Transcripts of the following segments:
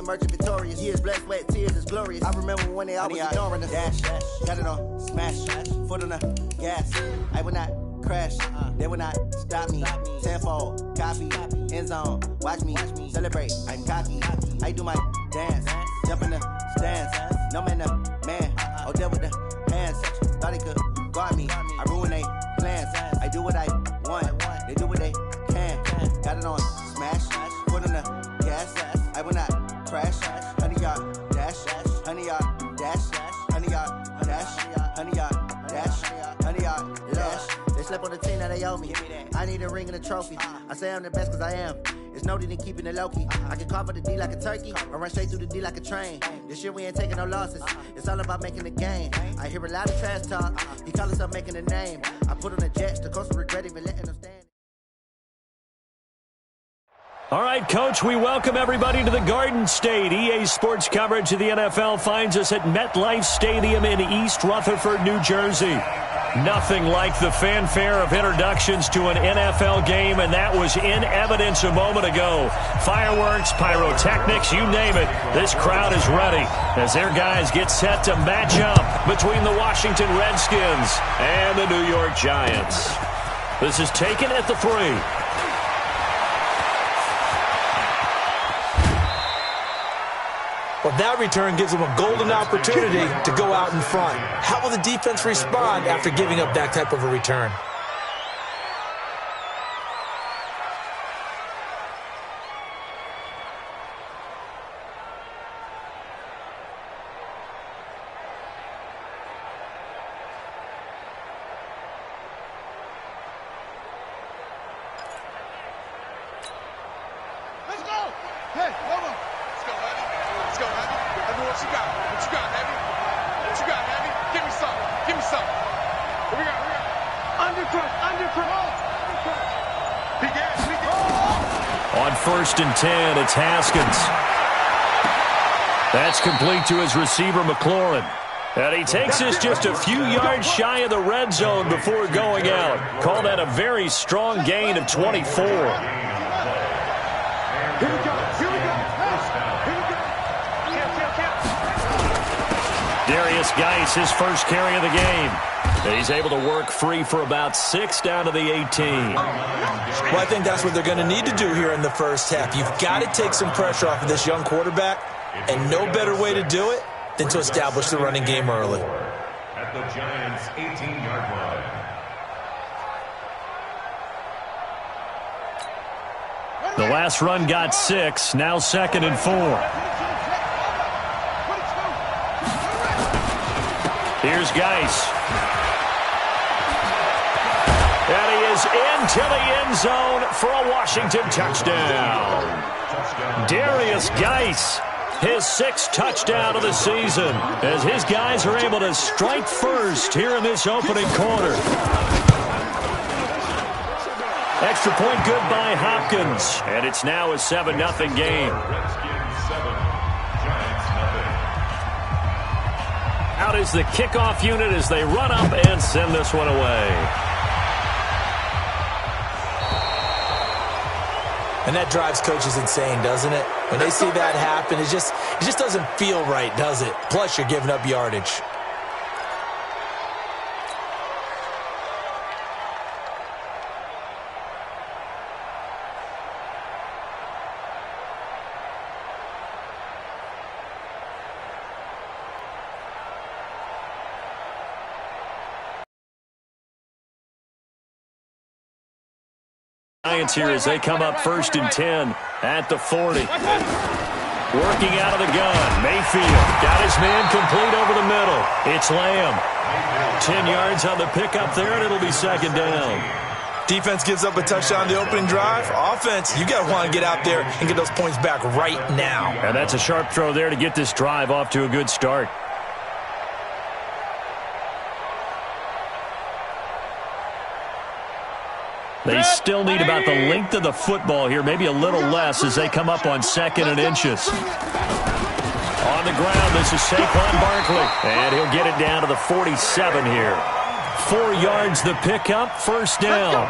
emerging victorious. Years, blood, sweat, tears, is glorious. I remember when they always ignoring us. Dash, got it on, smash, foot on the gas. I would not crash, they would not stop me. Tenfold, copy, end zone, watch me celebrate. I'm cocky, I do my dance, jump in the stands. No man, the man, oh, deal with the hands. Thought he could guard me, I ruin they plans. I do what I want, they do what they can. Got it on, smash, foot on the gas. I will not crash, 100-yard dash, 100-yard dash, 100-yard dash, 100-yard dash, 100-yard dash. They slept on the team that they owe me. I need a ring and a trophy. I say I'm the best cause I am. There's no need in keeping it low-key. I can carve up the D like a turkey or run straight through the D like a train. This year we ain't taking no losses. It's all about making the game. I hear a lot of trash talk. He call himself making a name. I put on the Jets. The coach will regret even letting them stand. All right, Coach, we welcome everybody to the Garden State. EA Sports coverage of the NFL finds us at MetLife Stadium in East Rutherford, New Jersey. Nothing like the fanfare of introductions to an NFL game, and that was in evidence a moment ago. Fireworks, pyrotechnics, you name it. This crowd is ready as their guys get set to match up between the Washington Redskins and the New York Giants. This is taken at the 3. Well, that return gives them a golden opportunity to go out in front. How will the defense respond after giving up that type of a return? Let's go! Hey, hold on. Let's go, Heavy. Let's go, Heavy. Heavy, what you got? What you got, Heavy? What you got, Heavy? Give me some. Give me some. What we got? What we got? Undercut. Undercut. He gets. On 1st and 10, it's Haskins. That's complete to his receiver, McLaurin. And he takes us just a few yards shy of the red zone before going out. Call that a very strong gain of 24. Here we go. Here we go. Here we go. Darius Geis, his first carry of the game. He's able to work free for about 6 down to the 18. Well, I think that's what they're going to need to do here in the first half. You've got to take some pressure off of this young quarterback, and no better way to do it than to establish the running game early. At the Giants' 18-yard line. The last run got 6, now 2nd and 4. Here's Geis. And he is into the end zone for a Washington touchdown. Darius Geis, his 6th touchdown of the season, as his guys are able to strike first here in this opening quarter. Extra point good by Hopkins, and it's now a 7-0 game. Out is the kickoff unit as they run up and send this one away. And that drives coaches insane, doesn't it? When they see that happen, it just doesn't feel right, does it? Plus, you're giving up yardage. Giants here as they come up 1st and 10 at the 40. Working out of the gun. Mayfield got his man complete over the middle. It's Lamb. 10 yards on the pickup there, and it'll be 2nd down. Defense gives up a touchdown the opening drive. Offense, you got to want to get out there and get those points back right now. And that's a sharp throw there to get this drive off to a good start. They still need about the length of the football here, maybe a little less as they come up on 2nd and inches. On the ground, this is Saquon Barkley, and he'll get it down to the 47 here. 4 yards the pickup, first down.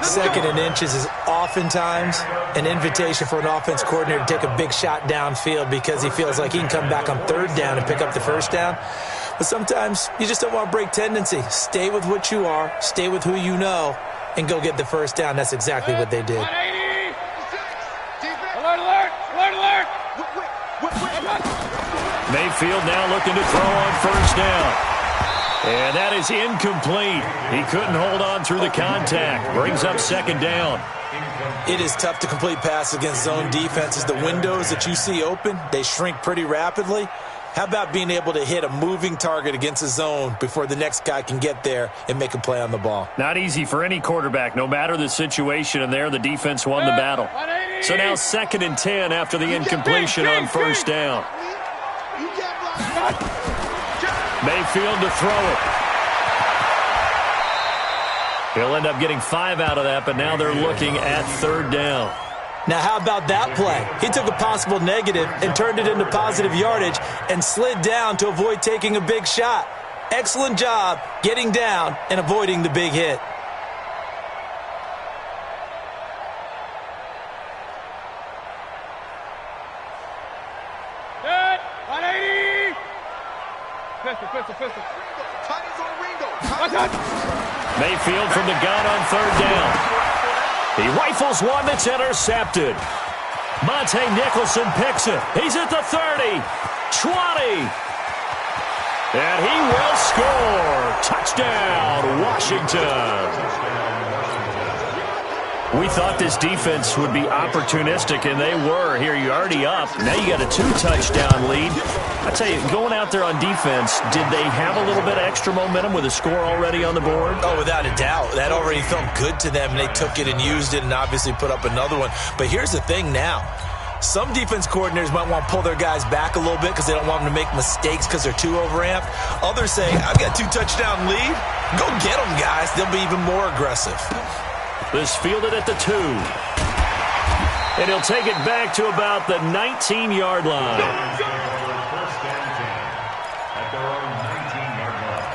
2nd and inches is oftentimes an invitation for an offense coordinator to take a big shot downfield because he feels like he can come back on 3rd down and pick up the first down. But sometimes you just don't want to break tendency. Stay with what you are, stay with who you know, and go get the first down. That's exactly what they did. 180. Alert, alert, alert, alert. Mayfield now looking to throw on first down. And that is incomplete. He couldn't hold on through the contact. Brings up 2nd down. It is tough to complete passes against zone defenses. The windows that you see open, they shrink pretty rapidly. How about being able to hit a moving target against a zone before the next guy can get there and make a play on the ball? Not easy for any quarterback, no matter the situation. And there, the defense won the battle. So now 2nd and 10 after the incompletion on first down. Mayfield to throw it. He'll end up getting 5 out of that, but now they're looking at 3rd down. Now, how about that play? He took a possible negative and turned it into positive yardage and slid down to avoid taking a big shot. Excellent job getting down and avoiding the big hit. Good. 180. Pistol. Mayfield from the gun on 3rd down. He rifles one that's intercepted. Monte Nicholson picks it. He's at the 30, 20. And he will score. Touchdown, Washington. We thought this defense would be opportunistic, and they were. Here, you're already up. Now you got a 2-touchdown lead. I tell you, going out there on defense, did they have a little bit of extra momentum with a score already on the board? Oh, without a doubt. That already felt good to them, and they took it and used it and obviously put up another one. But here's the thing now. Some defense coordinators might want to pull their guys back a little bit because they don't want them to make mistakes because they're too overamped. Others say, I've got 2-touchdown lead. Go get them, guys. They'll be even more aggressive. This fielded at the 2. And he'll take it back to about the 19-yard line. First and 10 at their own 19-yard line.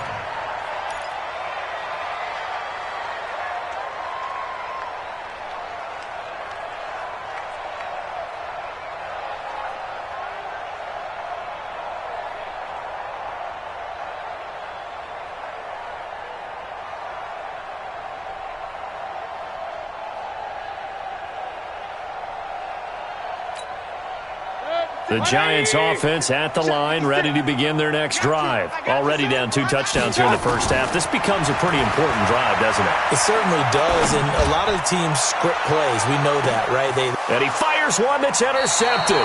The Giants offense at the line, ready to begin their next drive. Already down 2 touchdowns here in the first half. This becomes a pretty important drive, doesn't it? It certainly does, and a lot of the teams script plays. We know that, right? And he fires one that's intercepted.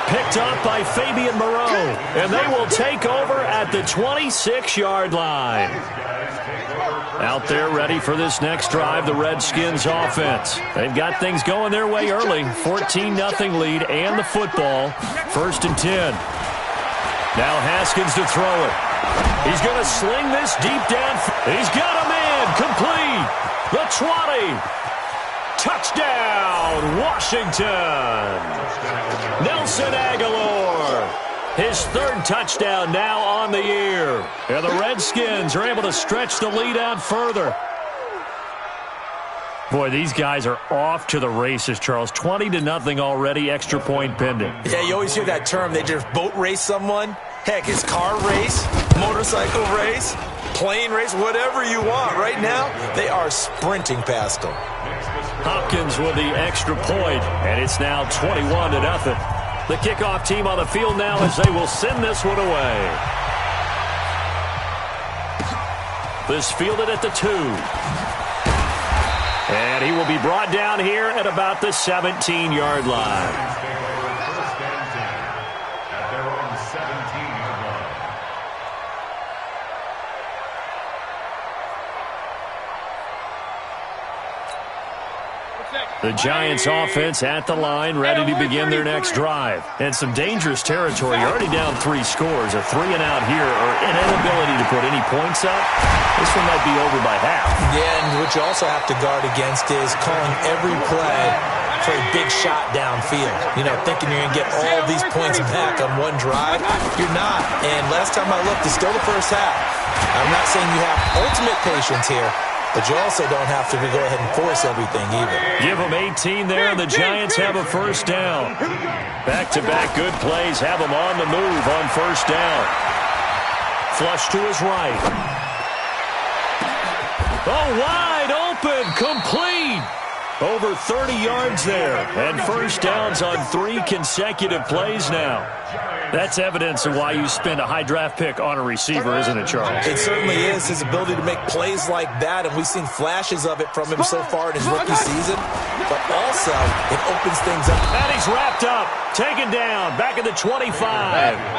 Picked up by Fabian Moreau. And they will take over at the 26-yard line. Out there ready for this next drive, the Redskins offense. They've got things going their way early. 14-0 lead and the football. 1st and 10. Now Haskins to throw it. He's going to sling this deep down. He's got him in. Complete. The 20. Touchdown, Washington. Nelson Aguilar. His 3rd touchdown now on the year. And the Redskins are able to stretch the lead out further. Boy, these guys are off to the races, Charles. 20-0 already, extra point pending. Yeah, you always hear that term. They just boat race someone. Heck, it's car race, motorcycle race, plane race, whatever you want. Right now, they are sprinting past them. Hopkins with the extra point, and it's now 21-0. The kickoff team on the field now as they will send this one away. This fielded at the 2. And he will be brought down here at about the 17-yard line. First and 10 at their own 17-yard line. The Giants offense at the line, ready to begin their next drive. And some dangerous territory. You're already down 3 scores. A 3-and-out here, or an inability to put any points up. This one might be over by half. Yeah, and what you also have to guard against is calling every play for a big shot downfield. You know, thinking you're going to get all these points back on one drive. You're not. And last time I looked, it's still the first half. I'm not saying you have ultimate patience here, but you also don't have to go ahead and force everything either. Give them 18 there, and the Giants have a first down. Back-to-back good plays have them on the move on first down. Flush to his right. Oh, wide open, complete. Over 30 yards there, and first downs on 3 consecutive plays now. That's evidence of why you spend a high draft pick on a receiver, isn't it, Charles? It certainly is, his ability to make plays like that, and we've seen flashes of it from him so far in his rookie season, but also it opens things up. And he's wrapped up, taken down, back at the 25.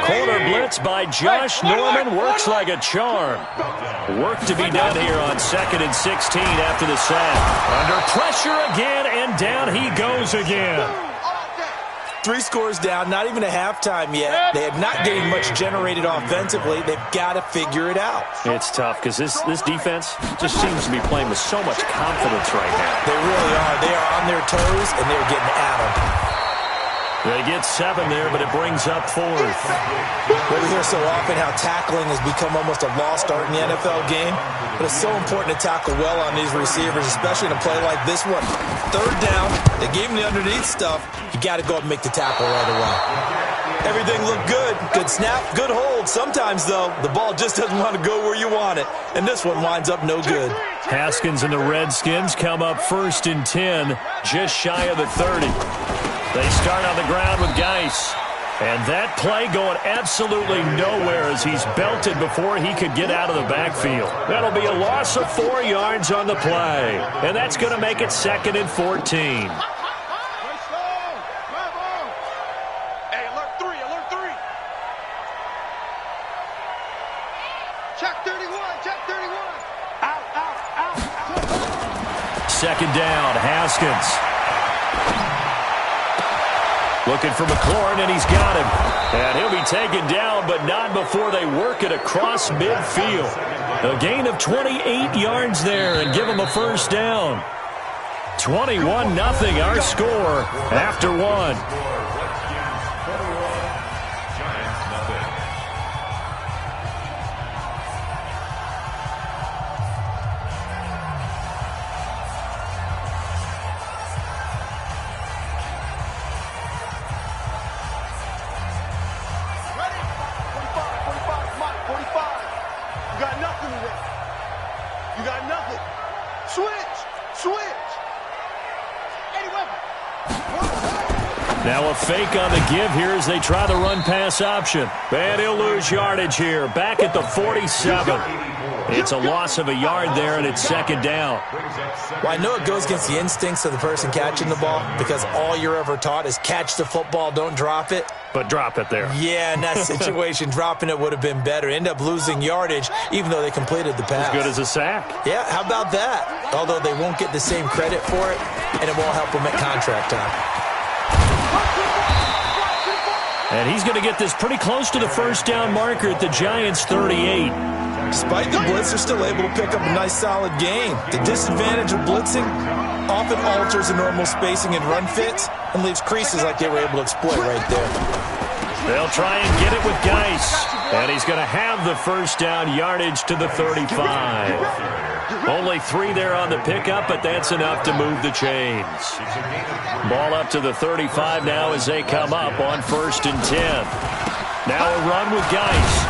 Corner blitz by Josh Norman works like a charm. Work to be done here on 2nd and 16 after the sack. Under pressure again, and down he goes again. 3 scores down, not even a halftime yet. They are not getting much generated offensively. They've got to figure it out. It's tough because this defense just seems to be playing with so much confidence right now. They really are. They are on their toes, and they're getting at them. They get 7 there, but it brings up 4th. Well, we hear so often how tackling has become almost a lost art in the NFL game, but it's so important to tackle well on these receivers, especially in a play like this one. 3rd down, they gave him the underneath stuff. You got to go and make the tackle right away. Everything looked good. Good snap, good hold. Sometimes, though, the ball just doesn't want to go where you want it, and this one winds up no good. Haskins and the Redskins come up 1st and 10, just shy of the 30. They start on the ground with Geis. And that play going absolutely nowhere as he's belted before he could get out of the backfield. That'll be a loss of 4 yards on the play. And that's going to make it 2nd and 14. Hey, alert 3, alert 3. Check 31, check 31. Out, out, out. 2nd down, Haskins. Looking for McLaurin, and he's got him. And he'll be taken down, but not before they work it across midfield. A gain of 28 yards there and give him a first down. 21-0 our score after 1. Now a fake on the give here as they try the run-pass option. And he'll lose yardage here. Back at the 47. It's a loss of a yard there, and it's 2nd down. Well, I know it goes against the instincts of the person catching the ball because all you're ever taught is catch the football, don't drop it. But drop it there. Yeah, in that situation, dropping it would have been better. End up losing yardage, even though they completed the pass. As good as a sack. Yeah, how about that? Although they won't get the same credit for it, and it won't help them at contract time. And he's going to get this pretty close to the first down marker at the Giants' 38. Despite the blitz, they're still able to pick up a nice, solid gain. The disadvantage of blitzing often alters the normal spacing and run fits and leaves creases like they were able to exploit right there. They'll try and get it with Geis. And he's going to have the first down yardage to the 35. Only 3 there on the pickup, but that's enough to move the chains. Ball up to the 35 now as they come up on 1st and 10. Now a run with Geis.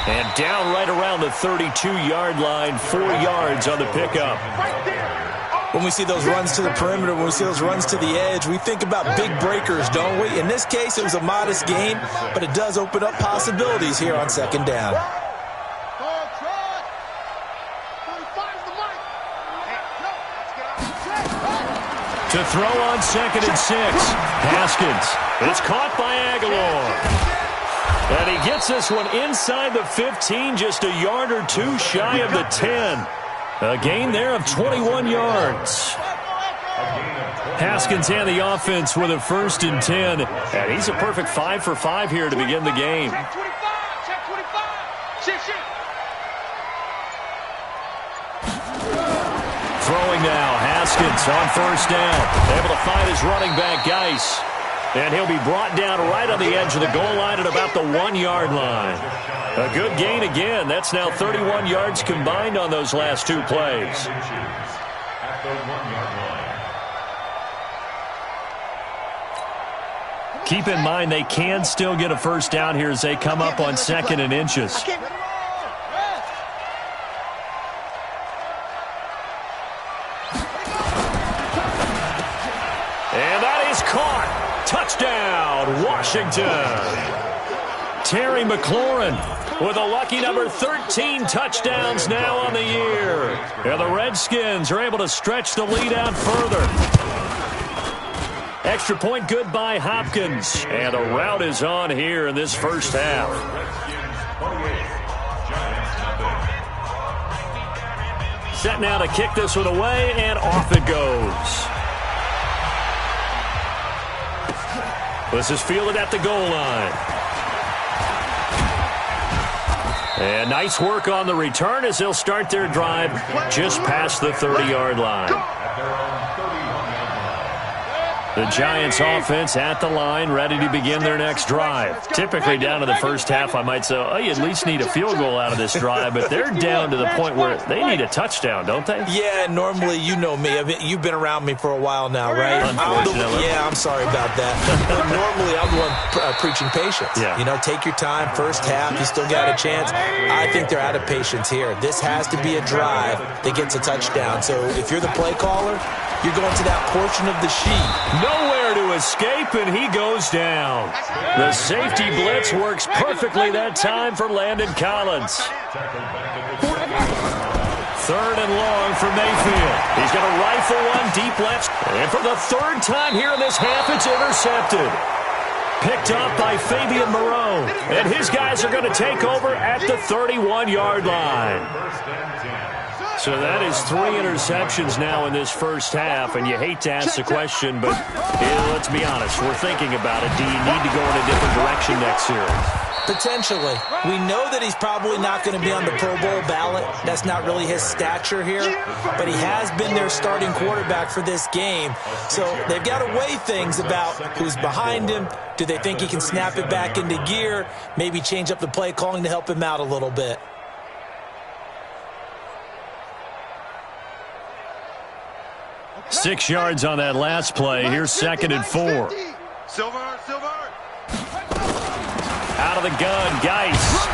And down right around the 32-yard line, 4 yards on the pickup. When we see those runs to the perimeter, when we see those runs to the edge, we think about big breakers, don't we? In this case, it was a modest gain, but it does open up possibilities here on 2nd down. To throw on 2nd and 6. Haskins. It's caught by Aguilar. And he gets this one inside the 15, just a yard or 2 shy of the 10. A gain there of 21 yards. Haskins and the offense with a 1st and 10. And he's a perfect 5 for 5 here to begin the game. Check 25, check 25. Shit, shit. Throwing now, Haskins on first down. Able to find his running back, Geis. And he'll be brought down right on the edge of the goal line at about the 1-yard line. A good gain again. That's now 31 yards combined on those last two plays. At the 1-yard line. Keep in mind they can still get a first down here as they come up on 2nd and inches. And that is caught. Touchdown, Washington. Terry McLaurin with a lucky number 13 touchdowns now on the year. And the Redskins are able to stretch the lead out further. Extra point good by Hopkins. And a rout is on here in this first half. Set now to kick this one away, and off it goes. This is fielded at the goal line. And nice work on the return as they'll start their drive just past the 30-yard line. The Giants offense at the line, ready to begin their next drive. Typically down to the first half, I might say, oh, you at least need a field goal out of this drive, but they're down to the point where they need a touchdown, don't they? Yeah, normally, you know me. I mean, you've been around me for a while now, right? Unfortunately. I'm sorry about that. But normally, I'm the one preaching patience. Yeah. You know, take your time, first half, you still got a chance. I think they're out of patience here. This has to be a drive that gets a touchdown. So if you're the play caller, you're going to that portion of the sheet. Nowhere to escape, and he goes down. The safety blitz works perfectly that time for Landon Collins. 3rd and long for Mayfield. He's going to rifle one deep left. And for the 3rd time here in this half, it's intercepted. Picked up by Fabian Moreau. And his guys are going to take over at the 31-yard line. So that is 3 interceptions now in this first half, and you hate to ask the question, but let's be honest, we're thinking about it. Do you need to go in a different direction next series? Potentially. We know that he's probably not going to be on the Pro Bowl ballot. That's not really his stature here, but he has been their starting quarterback for this game. So they've got to weigh things about who's behind him. Do they think he can snap it back into gear? Maybe change up the play calling to help him out a little bit. Six yards on that last play. Here's 2nd and 4. Silver. Out of the gun, Geis.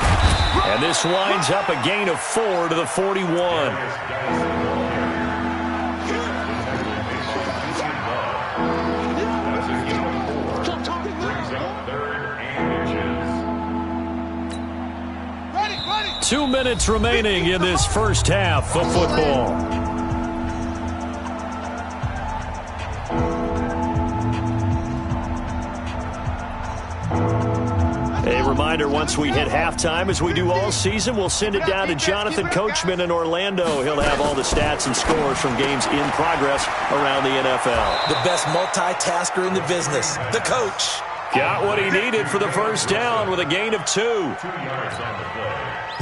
And this winds up a gain of 4 to the 41. Ready. 2 minutes remaining in this first half of football. A reminder, once we hit halftime, as we do all season, we'll send it down to Jonathan Coachman in Orlando. He'll have all the stats and scores from games in progress around the NFL. The best multitasker in the business, the coach. Got what he needed for the first down with a gain of 2.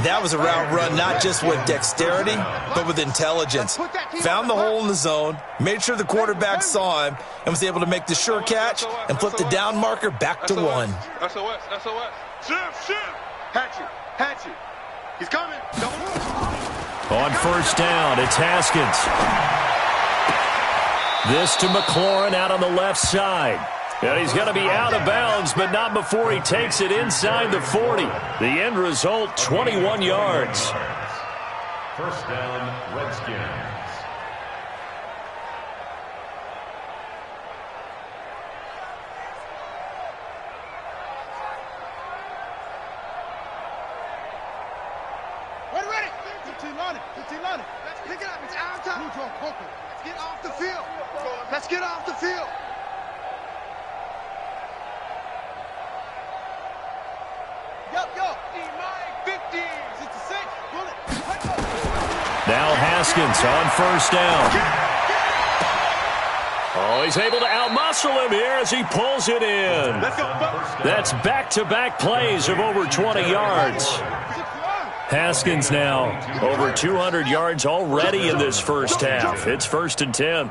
That was a route run not just with dexterity, but with intelligence. Found the hole in the zone, made sure the quarterback saw him, and was able to make the sure catch and flip the down marker back to 1. SOS. Shift. Hatchet. He's coming. On first down, it's Haskins. This to McLaurin out on the left side. And he's going to be out of bounds, but not before he takes it inside the 40. The end result, 21 yards. First down, Redskins. Ready. 15 line it. Let's pick it up. It's our time. Let's get off the field. Yo. 15. 66. Pull it. Now Haskins on first down. Oh, he's able to outmuscle him here as he pulls it in. Let's go. That's back-to-back plays of over 20 yards. Haskins now over 200 yards already in this first half. It's 1st and 10.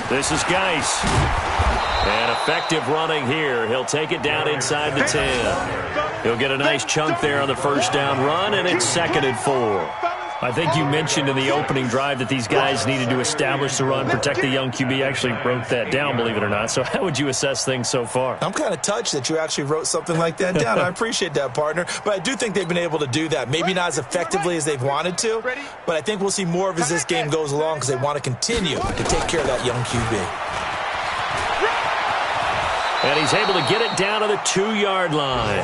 This is Geis. And effective running here. He'll take it down inside the 10. He'll get a nice chunk there on the first down run, and it's 2nd and 4. I think you mentioned in the opening drive that these guys needed to establish the run, protect the young QB. I actually wrote that down, believe it or not. So how would you assess things so far? I'm kind of touched that you actually wrote something like that down. I appreciate that, partner. But I do think they've been able to do that. Maybe not as effectively as they've wanted to, but I think we'll see more of as this game goes along because they want to continue to take care of that young QB. And he's able to get it down to the 2-yard line.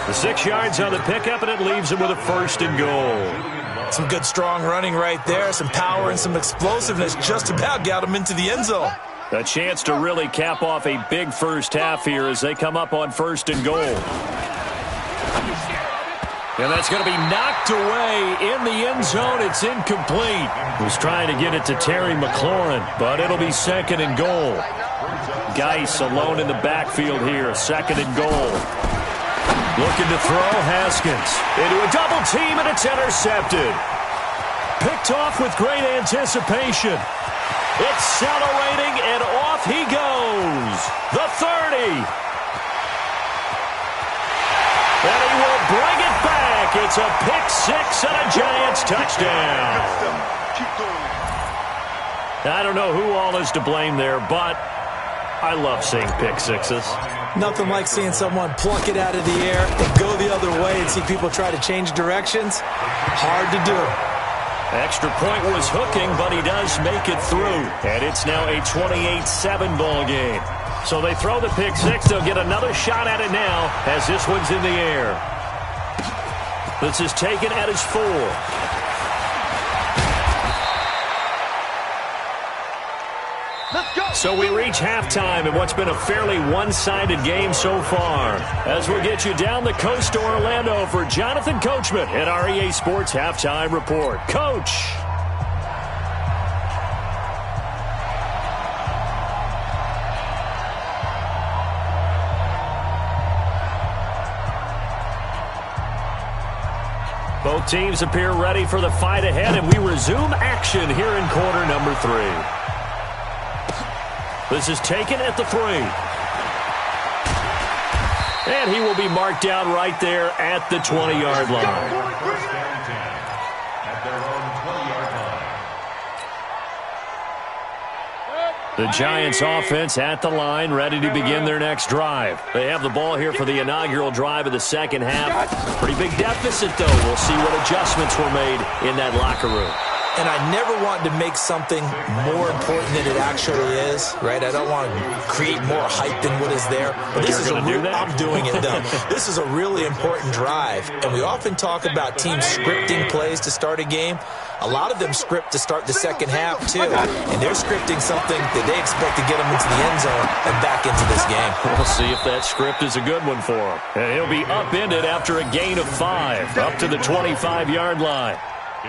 The 6 yards on the pickup, and it leaves him with a 1st and goal. Some good, strong running right there. Some power and some explosiveness just about got him into the end zone. A chance to really cap off a big first half here as they come up on 1st and goal. And that's going to be knocked away in the end zone. It's incomplete. Was trying to get it to Terry McLaurin, but it'll be 2nd and goal. Geis alone in the backfield here. 2nd and goal. Looking to throw, Haskins into a double team, and it's intercepted. Picked off with great anticipation. Accelerating, and off he goes. The 30. And he will bring it back. It's a pick 6 and a Giants touchdown. I don't know who all is to blame there, but I love seeing pick sixes. Nothing like seeing someone pluck it out of the air and go the other way and see people try to change directions. Hard to do. Extra point was hooking, but he does make it through. And it's now a 28-7 ball game. So they throw the pick six. They'll get another shot at it now as this one's in the air. This is taken at his 4. So we reach halftime in what's been a fairly one-sided game so far. As we'll get you down the coast to Orlando for Jonathan Coachman at our EA Sports Halftime Report. Coach. Both teams appear ready for the fight ahead, and we resume action here in quarter number 3. This is taken at the 3. And he will be marked down right there at the 20-yard line. At their own 20-yard line. The Giants offense at the line, ready to begin their next drive. They have the ball here for the inaugural drive of the second half. Pretty big deficit, though. We'll see what adjustments were made in that locker room. And I never want to make something more important than it actually is, right? I don't want to create more hype than what is there. But this is I'm doing it, though. This is a really important drive. And we often talk about teams scripting plays to start a game. A lot of them script to start the second half, too. And they're scripting something that they expect to get them into the end zone and back into this game. We'll see if that script is a good one for him. And he'll be upended after a gain of 5, up to the 25-yard line.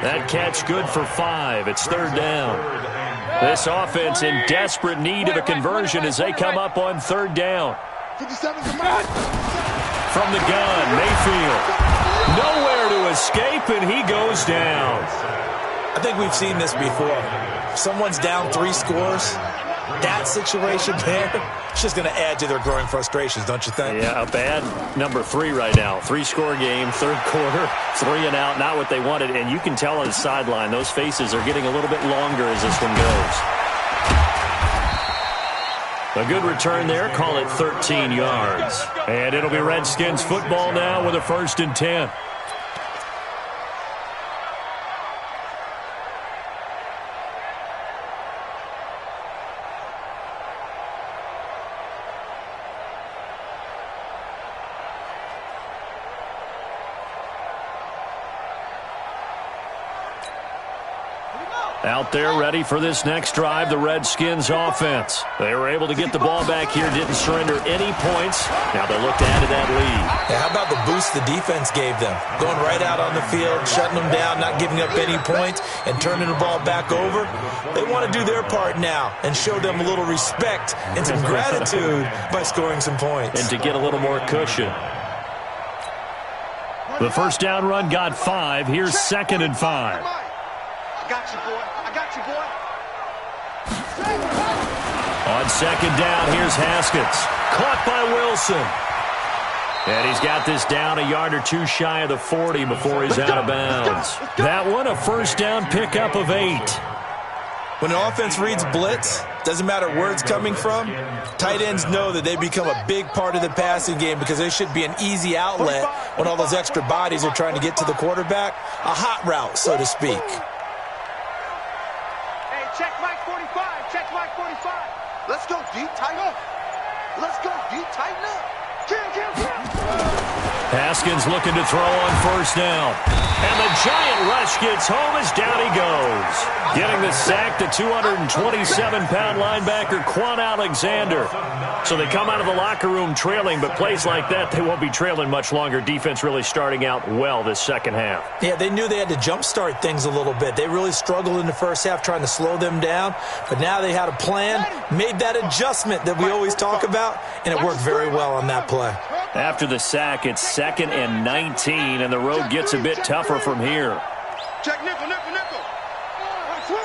That catch good for 5. It's third down. This offense in desperate need of a conversion as they come up on third down. From the gun, Mayfield. Nowhere to escape, and he goes down. I think we've seen this before. Someone's down 3 scores. That situation there, it's just going to add to their growing frustrations, don't you think? Yeah, a bad number 3 right now. 3-score game, third quarter, 3 and out, not what they wanted. And you can tell on the sideline, those faces are getting a little bit longer as this one goes. A good return there, call it 13 yards. And it'll be Redskins football now with a 1st and 10. Out there ready for this next drive, the Redskins offense. They were able to get the ball back here, didn't surrender any points. Now they look to add to that lead. Yeah, how about the boost the defense gave them? Going right out on the field, shutting them down, not giving up any points, and turning the ball back over. They want to do their part now and show them a little respect and some gratitude by scoring some points. And to get a little more cushion. The first down run got 5. Here's 2nd and 5. I got you, boy. I got you, boy. On 2nd down, here's Haskins. Caught by Wilson. And he's got this down a yard or two shy of the 40 before he's out of bounds. That one, a first down pickup of 8. When an offense reads blitz, doesn't matter where it's coming from, tight ends know that they become a big part of the passing game because they should be an easy outlet when all those extra bodies are trying to get to the quarterback. A hot route, so to speak. Hey, check Mike 45. Check Mike 45. Let's go deep, tighten up. Let's go deep, tighten up. Kill. Haskins looking to throw on first down. And the giant rush gets home as down he goes. Getting the sack, the 227-pound linebacker, Quan Alexander. So they come out of the locker room trailing, but plays like that, they won't be trailing much longer. Defense really starting out well this second half. Yeah, they knew they had to jumpstart things a little bit. They really struggled in the first half trying to slow them down, but now they had a plan, made that adjustment that we always talk about, and it worked very well on that play. After the sack, it's 2nd and 19, and the road gets a bit tougher from here. Check nickel. Switch.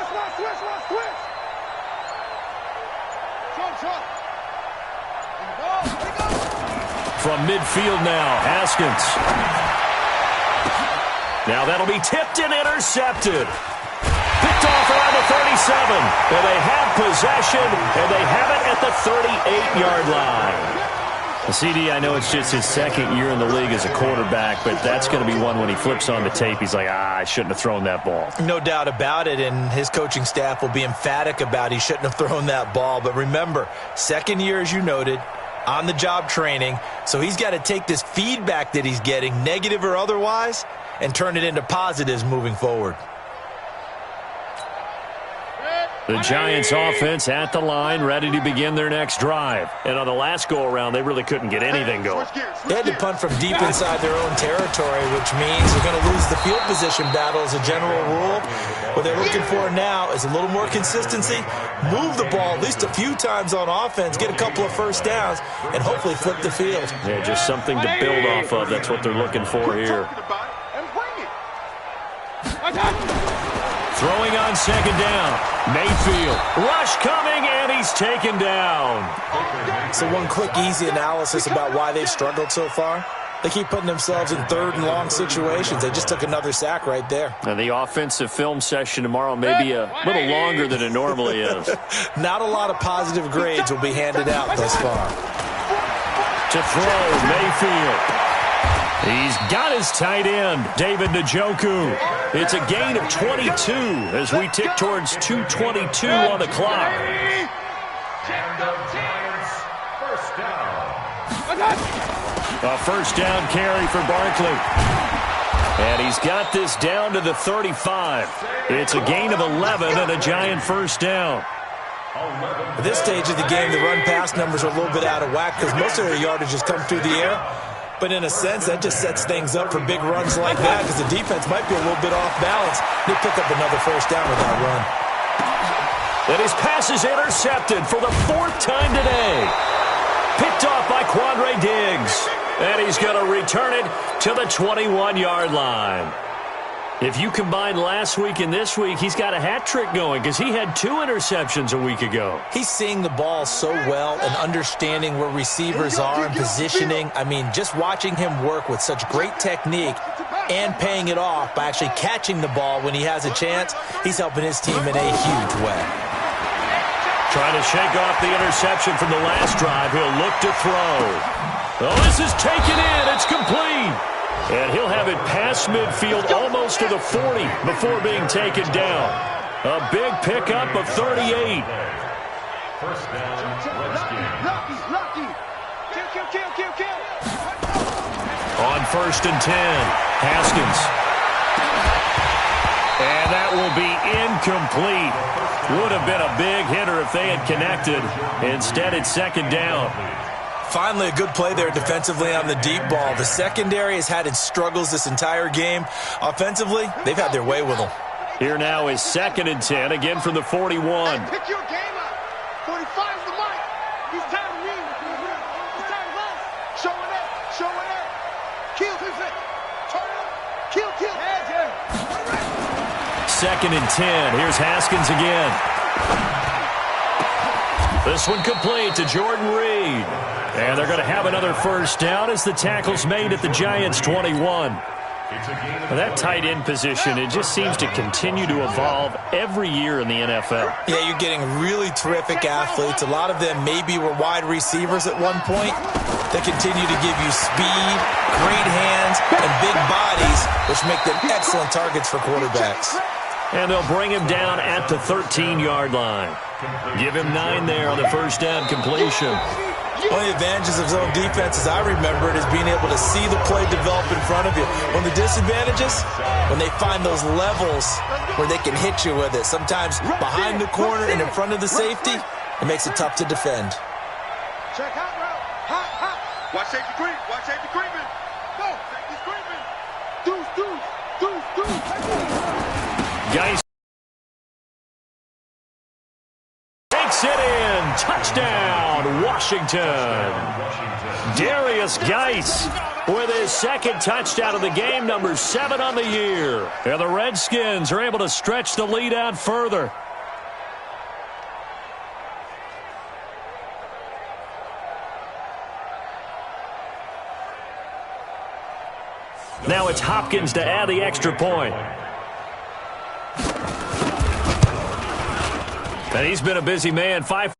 From midfield now, Haskins. Now that'll be tipped and intercepted. Picked off around the 37. And they have possession, and they have it at the 38-yard line. CD, I know it's just his second year in the league as a quarterback, but that's going to be one when he flips on the tape. He's like, I shouldn't have thrown that ball. No doubt about it, and his coaching staff will be emphatic about he shouldn't have thrown that ball. But remember, second year, as you noted, on-the-job training, so he's got to take this feedback that he's getting, negative or otherwise, and turn it into positives moving forward. The Giants offense at the line, ready to begin their next drive. And on the last go-around, they really couldn't get anything going. They had to punt from deep inside their own territory, which means they're going to lose the field position battle as a general rule. What they're looking for now is a little more consistency, move the ball at least a few times on offense, get a couple of first downs, and hopefully flip the field. Yeah, just something to build off of. That's what they're looking for here. Throwing on second down. Mayfield. Rush coming, and he's taken down. So one quick, easy analysis about why they've struggled so far. They keep putting themselves in third and long situations. They just took another sack right there. And the offensive film session tomorrow may be a little longer than it normally is. Not a lot of positive grades will be handed out thus far. To throw, Mayfield. He's got his tight end, David Njoku. It's a gain of 22 as we tick towards 2:22 on the clock. A first down carry for Barkley. And he's got this down to the 35. It's a gain of 11 and a Giant first down. At this stage of the game, the run-pass numbers are a little bit out of whack because most of their yardage has come through the air. But in a sense, that just sets things up for big runs like that because the defense might be a little bit off balance. They pick up another first down with that run. And his pass is intercepted for the 4th time today. Picked off by Quandre Diggs. And he's going to return it to the 21-yard line. If you combine last week and this week, he's got a hat trick going because he had 2 interceptions a week ago. He's seeing the ball so well and understanding where receivers are and positioning. I mean, just watching him work with such great technique and paying it off by actually catching the ball when he has a chance, he's helping his team in a huge way. Trying to shake off the interception from the last drive. He'll look to throw. Oh, this is taken in. It's complete. And he'll have it past midfield almost to the 40 before being taken down. A big pickup of 38. First down, Redskins. Lucky. Kill. On 1st and 10, Haskins. And that will be incomplete. Would have been a big hitter if they had connected. Instead, it's 2nd down. Finally, a good play there defensively on the deep ball. The secondary has had its struggles this entire game. Offensively, they've had their way with them. Here now is 2nd and 10, again from the 41. Hey, pick your game up. 45's the mic. He's tired of me. He's tired of us. Show it up. Kill. Turn Kill. Second and 10. Here's Haskins again. This one complete to Jordan Reed. And they're going to have another first down as the tackle's made at the Giants' 21. Well, that tight end position, it just seems to continue to evolve every year in the NFL. Yeah, you're getting really terrific athletes. A lot of them maybe were wide receivers at one point. They continue to give you speed, great hands, and big bodies, which make them excellent targets for quarterbacks. And they'll bring him down at the 13-yard line. Give him 9 there on the first down completion. One of the advantages of zone defense, as I remember it, is being able to see the play develop in front of you. One of the disadvantages, when they find those levels where they can hit you with it, sometimes behind the corner and in front of the safety, it makes it tough to defend. Check out route. Hot. Watch safety creep. Go. Safety's creeping. Deuce. Geis takes it in. Touchdown, Washington. Darius Geis with his second touchdown of the game, number 7 on the year. And the Redskins are able to stretch the lead out further. Now it's Hopkins to add the extra point. And he's been a busy man. 5